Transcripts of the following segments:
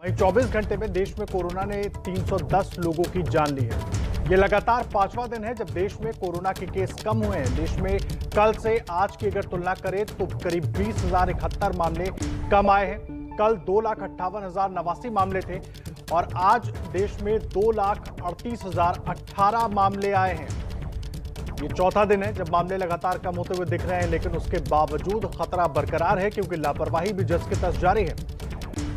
24 घंटे में देश में कोरोना ने 310 लोगों की जान ली है। ये लगातार 5वां दिन है जब देश में कोरोना के केस कम हुए हैं। देश में कल से आज की अगर तुलना करें तो करीब 20,071 मामले कम आए हैं। कल 2,58,089 मामले थे और आज देश में 2,38,018 मामले आए हैं। ये चौथा दिन है जब मामले लगातार कम होते हुए दिख रहे हैं, लेकिन उसके बावजूद खतरा बरकरार है क्योंकि लापरवाही भी जस के तस जारी है।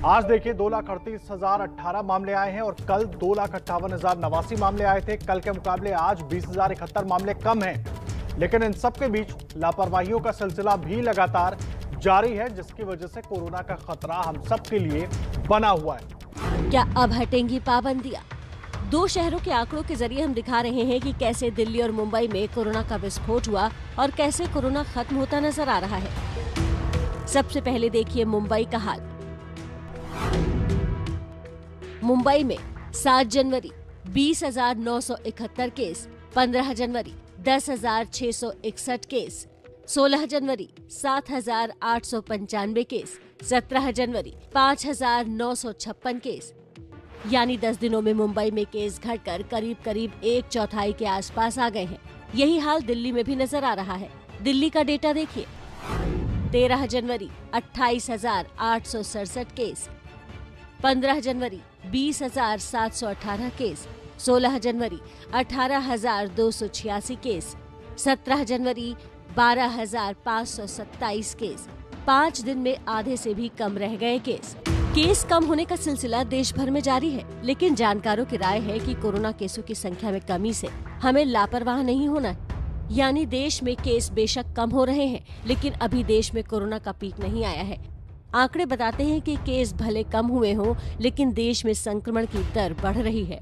आज देखिए 2,38,018 मामले आए हैं और कल 2,58,089 मामले आए थे। कल के मुकाबले आज 20,071 मामले कम हैं, लेकिन इन सब के बीच लापरवाहियों का सिलसिला भी लगातार जारी है, जिसकी वजह से कोरोना का खतरा हम सब के लिए बना हुआ है। क्या अब हटेंगी पाबंदियां? 2 शहरों के आंकड़ों के जरिए हम दिखा रहे हैं कि कैसे दिल्ली और मुंबई में कोरोना का विस्फोट हुआ और कैसे कोरोना खत्म होता नजर आ रहा है। सबसे पहले देखिए मुंबई का हाल। मुंबई में 7 जनवरी 20,971 केस, 15 जनवरी 10,661 केस, 16 जनवरी 7,895 केस, 17 जनवरी 5,956 केस। यानी 10 दिनों में मुंबई में केस घटकर करीब 1/4 के आसपास आ गए हैं। यही हाल दिल्ली में भी नजर आ रहा है। दिल्ली का डेटा देखिए। 13 जनवरी 28,867 केस, 15 जनवरी 20,718 केस, 16 जनवरी 18,286 केस, 17 जनवरी 12,527 केस। 5 दिन में आधे से भी कम रह गए केस। केस कम होने का सिलसिला देश भर में जारी है, लेकिन जानकारों की राय है कि कोरोना केसों की संख्या में कमी से हमें लापरवाह नहीं होना है। यानी देश में केस बेशक कम हो रहे हैं, लेकिन अभी देश में कोरोना का पीक नहीं आया है। आंकड़े बताते हैं कि केस भले कम हुए हों, लेकिन देश में संक्रमण की दर बढ़ रही है।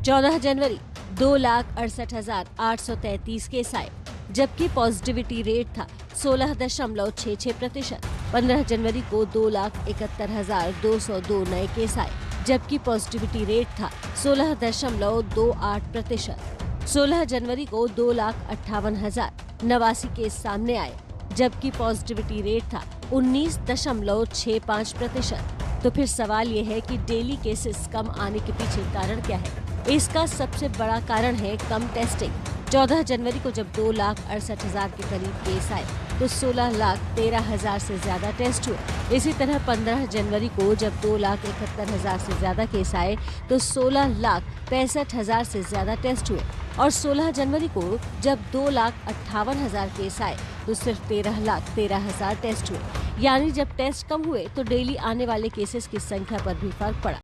14 जनवरी 2,68,833 केस आए, जबकि पॉजिटिविटी रेट था 16.66%। 15 जनवरी को 2,71,202 नए केस आए, जबकि पॉजिटिविटी रेट था 16.28%। 16 जनवरी को 2,58,089 केस सामने आए, जबकि पॉजिटिविटी रेट था 19.65%। तो फिर सवाल ये है कि डेली केसेस कम आने के पीछे कारण क्या है? इसका सबसे बड़ा कारण है कम टेस्टिंग। 14 जनवरी को जब 2,68,000 के करीब केस आए तो 16,13,000 से ज्यादा टेस्ट हुए। इसी तरह 15 जनवरी को जब 2,71,000 से ज्यादा केस आए तो 16,65,000 से ज्यादा टेस्ट हुए और 16 जनवरी को जब 2,58,000 केस आए तो सिर्फ 13,13,000 टेस्ट हुए। यानी जब टेस्ट कम हुए तो डेली आने वाले केसेस की संख्या पर भी फर्क पड़ा।